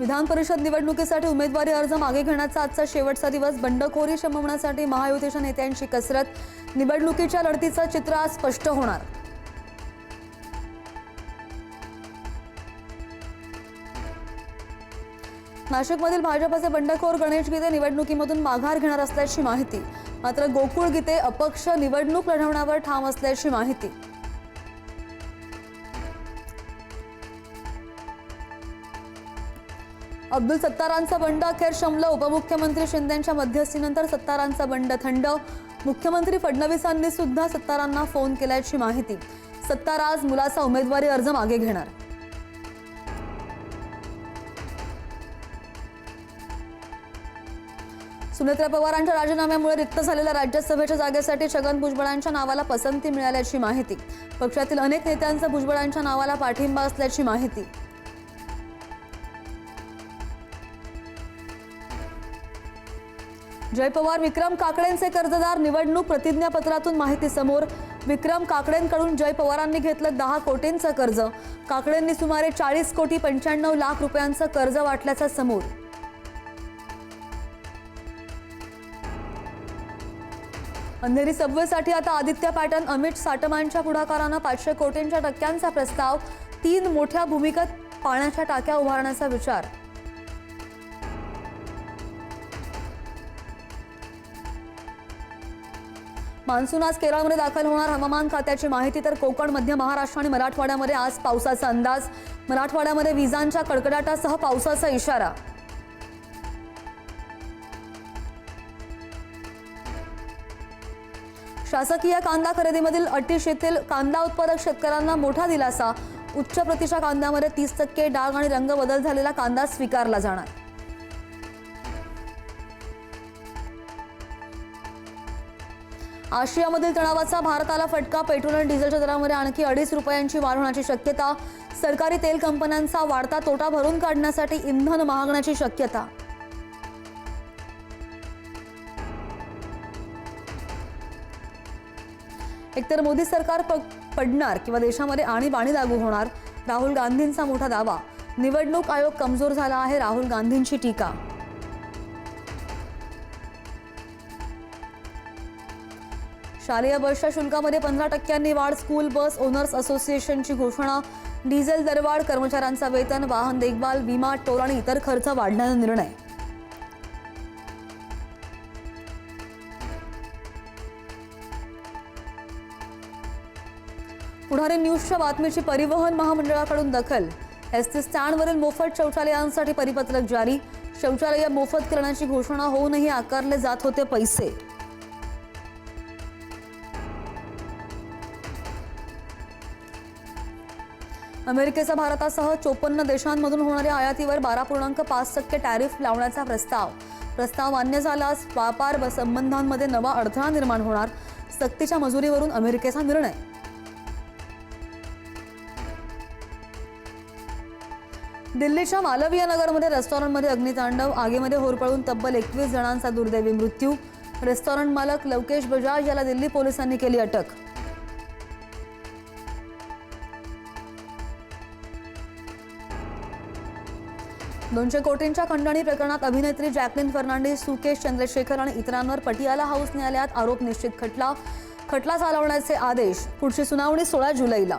विधान परिषद निवडणुकीसाठी उमेदवारी अर्ज मागे घेण्याचा आजचा शेवटचा दिवस। बंडखोरी शमवण्यासाठी महायुतीच्या नेत्यांची कसरत। निवडणुकीच्या लढतीचं चित्र आज स्पष्ट होणार। नाशिकमधील भाजपचे बंडखोर गणेश गीते निवडणुकीमधून माघार घेणार असल्याची माहिती। मात्र गोकुळ गीते अपक्ष निवडणूक लढवण्यावर ठाम असल्याची माहिती। अब्दुल सत्तारांचा बंड अखेर शमलं। उपमुख्यमंत्री शिंदेंच्या मध्यस्थीनंतर सत्तारांचा बंड थंड। मुख्यमंत्री फडणवीसांनी सुद्धा सत्तारांना फोन केल्याची माहिती। सत्तार आज मुलाचा उमेदवारी अर्ज मागे घेणार। सुनेत्रा पवारांच्या राजीनाम्यामुळे रिक्त झालेल्या राज्यसभेच्या जागेसाठी छगन भुजबळांच्या नावाला पसंती मिळाल्याची माहिती। पक्षातील अनेक नेत्यांचा भुजबळांच्या नावाला पाठिंबा असल्याची माहिती। जय पवार विक्रम काकडेंचे कर्जदार। निवडणूक प्रतिज्ञापत्रातून माहिती समोर। विक्रम काकडेंकडून जय पवारांनी घेतलं 10 कोटींचं कर्ज। काकडेंनी सुमारे 40 कोटी 95 लाख रुपयांचं कर्ज वाटल्याचं समोर। अंधेरी सबवेसाठी आता आदित्य पॅटर्न। अमित साटमांच्या पुढाकारानं 500 कोटींच्या टक्क्यांचा प्रस्ताव। 3 मोठ्या भूमिगत पाण्याच्या टाक्या उभारण्याचा विचार। मान्सून आज केरळमध्ये दाखल होणार। हवामान खात्याची माहिती। तर कोकण, मध्य महाराष्ट्र आणि मराठवाड्यामध्ये आज पावसाचा अंदाज। मराठवाड्यामध्ये विजांच्या कडकडाटासह पावसाचा इशारा। शासकीय कांदा खरेदीमधील अटी शिथिल। कांदा उत्पादक शेतकऱ्यांना मोठा दिलासा। उच्च प्रतीच्या कांद्यामध्ये 30% डाग आणि रंग बदल झालेला कांदा स्वीकारला जाणार। आशियामधील तणावाचा भारताला फटका। पेट्रोल आणि डिझेलच्या दरामध्ये आणखी 2.5 रुपयांची वाढ होण्याची शक्यता। सरकारी तेल कंपन्यांचा वाढता तोटा भरून काढण्यासाठी इंधन महागण्याची शक्यता। एकतर मोदी सरकार पडणार किंवा देशामध्ये आणीबाणी लागू होणार। राहुल गांधींचा मोठा दावा। निवडणूक आयोग कमजोर झाला आहे, राहुल गांधींची टीका। शालेय बसच्या शुल्कामध्ये 15% वाढ। स्कूल बस ओनर्स असोसिएशनची घोषणा। डिझेल दरवाढ, कर्मचाऱ्यांचा वेतन, वाहन देखभाल, विमा, टोल आणि इतर खर्च वाढण्याचा निर्णय। पुढारी न्यूजच्या बातमीची परिवहन महामंडळाकडून दखल। एसटी स्टँडवरील मोफत शौचालयांसाठी परिपत्रक जारी। शौचालय मोफत करण्याची घोषणा होऊनही आकारले जात होते पैसे। अमेरिकेचा भारतासह 54 देशांमधून होणाऱ्या आयातीवर 12.5% टॅरिफ लावण्याचा प्रस्ताव मान्य झाल्यास व्यापार संबंधांमध्ये नवा अडथळा निर्माण होणार। सक्तीच्या मजुरीवरून अमेरिकेचा निर्णय। दिल्लीच्या मालवीय नगरमध्ये रेस्टॉरंटमध्ये अग्नितांडव। आगीमध्ये होरपळून तब्बल 21 जणांचा दुर्दैवी मृत्यू। रेस्टॉरंट मालक लवकेश बजाज याला दिल्ली पोलिसांनी केली अटक। $200 कोटींच्या खंडणी प्रकरणात अभिनेत्री जॅकलिन फर्नांडिस, सुकेश चंद्रशेखर आणि इतरांवर पटियाला हाऊस न्यायालयात आरोप निश्चित खटला चालवण्याचे आदेश। पुढची सुनावणी 16 जुलैला।